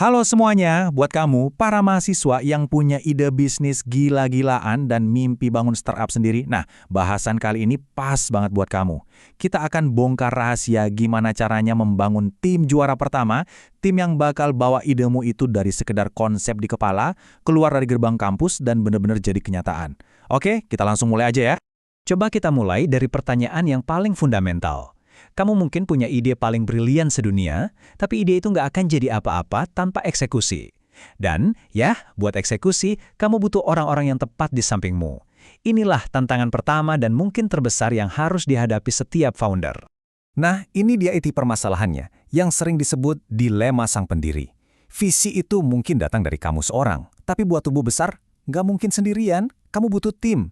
Halo semuanya, buat kamu, para mahasiswa yang punya ide bisnis gila-gilaan dan mimpi bangun startup sendiri. Nah, bahasan kali ini pas banget buat kamu. Kita akan bongkar rahasia gimana caranya membangun tim juara pertama, tim yang bakal bawa idemu itu dari sekedar konsep di kepala, keluar dari gerbang kampus dan benar-benar jadi kenyataan. Oke, kita langsung mulai aja ya. Coba kita mulai dari pertanyaan yang paling fundamental. Kamu mungkin punya ide paling brilian sedunia, tapi ide itu nggak akan jadi apa-apa tanpa eksekusi. Dan, ya, buat eksekusi, kamu butuh orang-orang yang tepat di sampingmu. Inilah tantangan pertama dan mungkin terbesar yang harus dihadapi setiap founder. Nah, ini dia inti permasalahannya, yang sering disebut dilema sang pendiri. Visi itu mungkin datang dari kamu seorang, tapi buat tumbuh besar, nggak mungkin sendirian, kamu butuh tim.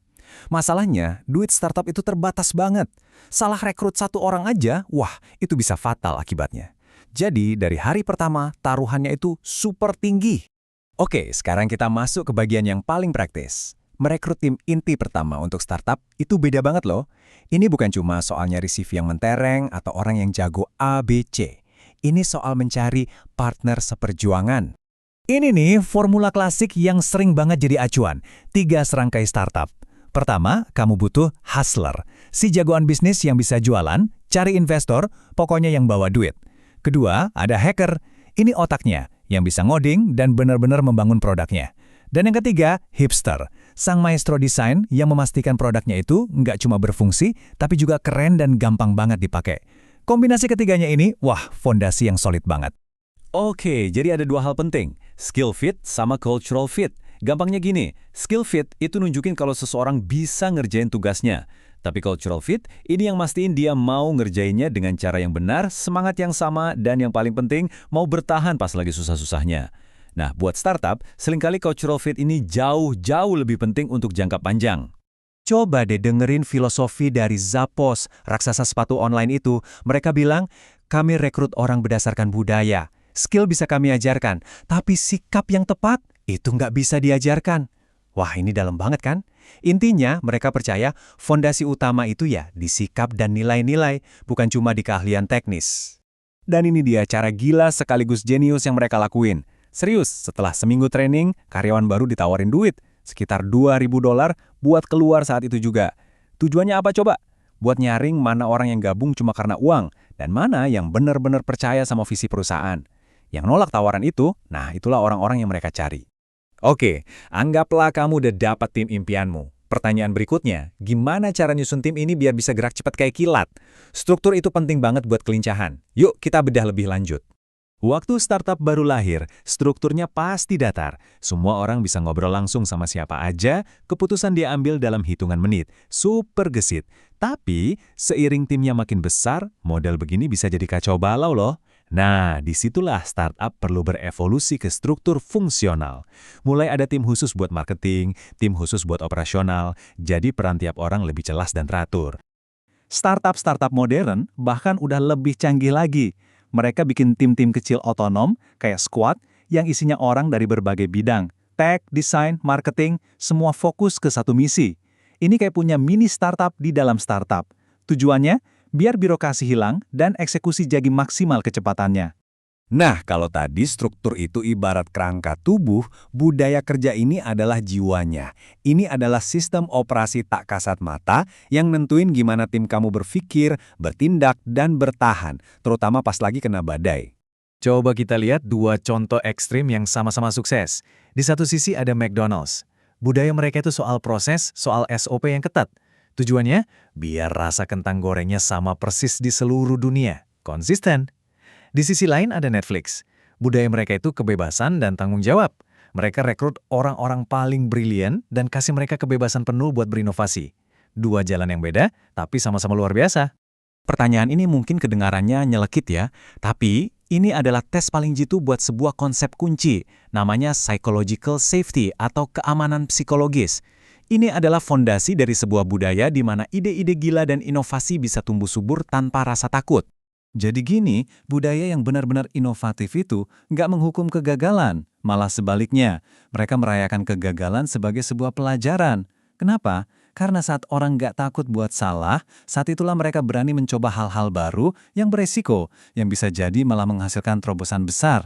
Masalahnya, duit startup itu terbatas banget. Salah rekrut satu orang aja, wah, itu bisa fatal akibatnya. Jadi, dari hari pertama, taruhannya itu super tinggi. Oke, sekarang kita masuk ke bagian yang paling praktis. Merekrut tim inti pertama untuk startup itu beda banget loh. Ini bukan cuma soal nyari CV yang mentereng atau orang yang jago A, B, C. Ini soal mencari partner seperjuangan. Ini nih formula klasik yang sering banget jadi acuan. 3 serangkai startup. Pertama, kamu butuh hustler, si jagoan bisnis yang bisa jualan, cari investor, pokoknya yang bawa duit. Kedua, ada hacker, ini otaknya, yang bisa ngoding dan benar-benar membangun produknya. Dan yang ketiga, hipster, sang maestro desain yang memastikan produknya itu nggak cuma berfungsi, tapi juga keren dan gampang banget dipakai. Kombinasi ketiganya ini, wah, fondasi yang solid banget. Oke, jadi ada 2 hal penting, skill fit sama cultural fit. Gampangnya gini, skill fit itu nunjukin kalau seseorang bisa ngerjain tugasnya. Tapi cultural fit, ini yang mastiin dia mau ngerjainnya dengan cara yang benar, semangat yang sama, dan yang paling penting, mau bertahan pas lagi susah-susahnya. Nah, buat startup, seringkali cultural fit ini jauh lebih penting untuk jangka panjang. Coba deh dengerin filosofi dari Zappos, raksasa sepatu online itu. Mereka bilang, kami rekrut orang berdasarkan budaya. Skill bisa kami ajarkan, tapi sikap yang tepat, itu nggak bisa diajarkan. Wah, ini dalam banget kan? Intinya, mereka percaya fondasi utama itu ya di sikap dan nilai-nilai, bukan cuma di keahlian teknis. Dan ini dia cara gila sekaligus jenius yang mereka lakuin. Serius, setelah seminggu training, karyawan baru ditawarin duit, sekitar $2.000 buat keluar saat itu juga. Tujuannya apa coba? Buat nyaring mana orang yang gabung cuma karena uang, dan mana yang benar-benar percaya sama visi perusahaan. Yang nolak tawaran itu, nah itulah orang-orang yang mereka cari. Oke, anggaplah kamu udah dapat tim impianmu. Pertanyaan berikutnya, gimana cara nyusun tim ini biar bisa gerak cepat kayak kilat? Struktur itu penting banget buat kelincahan. Yuk kita bedah lebih lanjut. Waktu startup baru lahir, strukturnya pasti datar. Semua orang bisa ngobrol langsung sama siapa aja, keputusan dia ambil dalam hitungan menit. Super gesit. Tapi, seiring timnya makin besar, model begini bisa jadi kacau balau loh. Nah, disitulah startup perlu berevolusi ke struktur fungsional. Mulai ada tim khusus buat marketing, tim khusus buat operasional, jadi peran tiap orang lebih jelas dan teratur. Startup-startup modern bahkan udah lebih canggih lagi. Mereka bikin tim-tim kecil otonom, kayak squad, yang isinya orang dari berbagai bidang. Tech, desain, marketing, semua fokus ke satu misi. Ini kayak punya mini startup di dalam startup. Tujuannya, biar birokrasi hilang dan eksekusi jadi maksimal kecepatannya. Nah, kalau tadi struktur itu ibarat kerangka tubuh, budaya kerja ini adalah jiwanya. Ini adalah sistem operasi tak kasat mata yang nentuin gimana tim kamu berpikir, bertindak, dan bertahan, terutama pas lagi kena badai. Coba kita lihat 2 contoh ekstrim yang sama-sama sukses. Di satu sisi ada McDonald's. Budaya mereka itu soal proses, soal SOP yang ketat. Tujuannya, biar rasa kentang gorengnya sama persis di seluruh dunia. Konsisten. Di sisi lain ada Netflix. Budaya mereka itu kebebasan dan tanggung jawab. Mereka rekrut orang-orang paling brilian dan kasih mereka kebebasan penuh buat berinovasi. 2 jalan yang beda, tapi sama-sama luar biasa. Pertanyaan ini mungkin kedengarannya nyelekit ya, tapi ini adalah tes paling jitu buat sebuah konsep kunci, namanya psychological safety atau keamanan psikologis. Ini adalah fondasi dari sebuah budaya di mana ide-ide gila dan inovasi bisa tumbuh subur tanpa rasa takut. Jadi gini, budaya yang benar-benar inovatif itu nggak menghukum kegagalan, malah sebaliknya, mereka merayakan kegagalan sebagai sebuah pelajaran. Kenapa? Karena saat orang nggak takut buat salah, saat itulah mereka berani mencoba hal-hal baru yang beresiko, yang bisa jadi malah menghasilkan terobosan besar.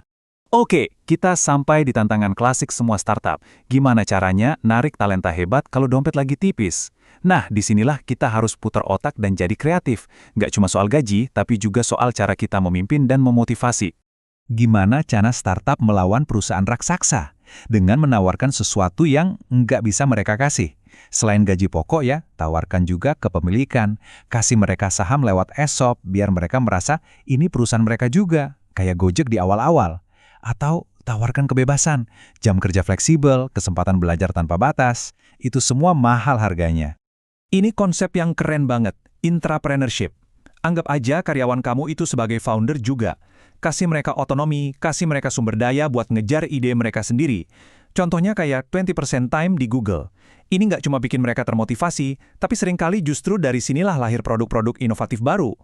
Oke, kita sampai di tantangan klasik semua startup. Gimana caranya narik talenta hebat kalau dompet lagi tipis? Nah, disinilah kita harus putar otak dan jadi kreatif. Nggak cuma soal gaji, tapi juga soal cara kita memimpin dan memotivasi. Gimana cara startup melawan perusahaan raksasa? Dengan menawarkan sesuatu yang nggak bisa mereka kasih. Selain gaji pokok ya, tawarkan juga kepemilikan. Kasih mereka saham lewat ESOP, biar mereka merasa ini perusahaan mereka juga. Kayak Gojek di awal-awal. Atau tawarkan kebebasan, jam kerja fleksibel, kesempatan belajar tanpa batas. Itu semua mahal harganya. Ini konsep yang keren banget, intrapreneurship. Anggap aja karyawan kamu itu sebagai founder juga. Kasih mereka otonomi, kasih mereka sumber daya buat ngejar ide mereka sendiri. Contohnya kayak 20% time di Google. Ini nggak cuma bikin mereka termotivasi, tapi seringkali justru dari sinilah lahir produk-produk inovatif baru.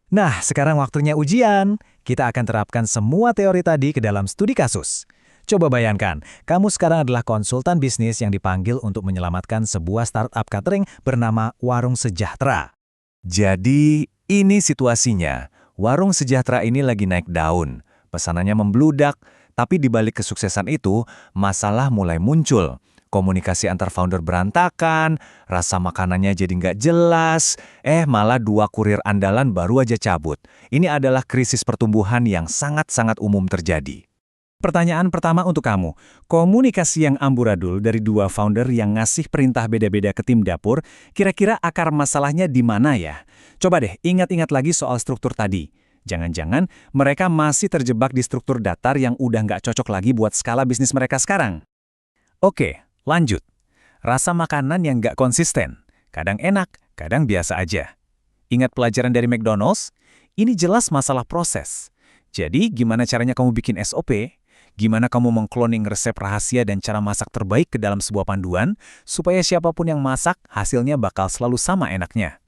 Nah, sekarang waktunya ujian. Kita akan terapkan semua teori tadi ke dalam studi kasus. Coba bayangkan, kamu sekarang adalah konsultan bisnis yang dipanggil untuk menyelamatkan sebuah startup catering bernama Warung Sejahtera. Jadi, ini situasinya. Warung Sejahtera ini lagi naik daun. Pesanannya membludak, tapi di balik kesuksesan itu, masalah mulai muncul. Komunikasi antar founder berantakan, rasa makanannya jadi nggak jelas, malah 2 kurir andalan baru aja cabut. Ini adalah krisis pertumbuhan yang sangat-sangat umum terjadi. Pertanyaan pertama untuk kamu, komunikasi yang amburadul dari 2 founder yang ngasih perintah beda-beda ke tim dapur, kira-kira akar masalahnya di mana ya? Coba deh ingat-ingat lagi soal struktur tadi. Jangan-jangan mereka masih terjebak di struktur datar yang udah nggak cocok lagi buat skala bisnis mereka sekarang. Oke. Lanjut, rasa makanan yang nggak konsisten. Kadang enak, kadang biasa aja. Ingat pelajaran dari McDonald's? Ini jelas masalah proses. Jadi, gimana caranya kamu bikin SOP? Gimana kamu mengkloning resep rahasia dan cara masak terbaik ke dalam sebuah panduan, supaya siapapun yang masak, hasilnya bakal selalu sama enaknya.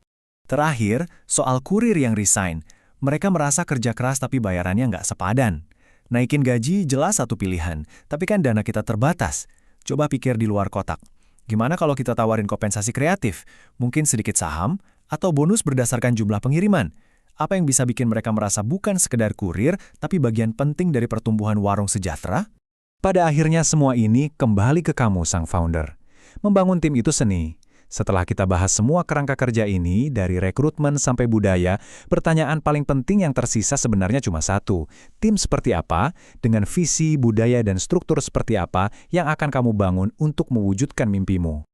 Terakhir, soal kurir yang resign. Mereka merasa kerja keras tapi bayarannya nggak sepadan. Naikin gaji jelas satu pilihan, tapi kan dana kita terbatas. Coba pikir di luar kotak. Gimana kalau kita tawarin kompensasi kreatif? Mungkin sedikit saham, atau bonus berdasarkan jumlah pengiriman? Apa yang bisa bikin mereka merasa bukan sekedar kurir, tapi bagian penting dari pertumbuhan Warung Sejahtera? Pada akhirnya semua ini kembali ke kamu, sang founder. Membangun tim itu seni. Setelah kita bahas semua kerangka kerja ini, dari rekrutmen sampai budaya, pertanyaan paling penting yang tersisa sebenarnya cuma satu. Tim seperti apa, dengan visi, budaya, dan struktur seperti apa yang akan kamu bangun untuk mewujudkan mimpimu?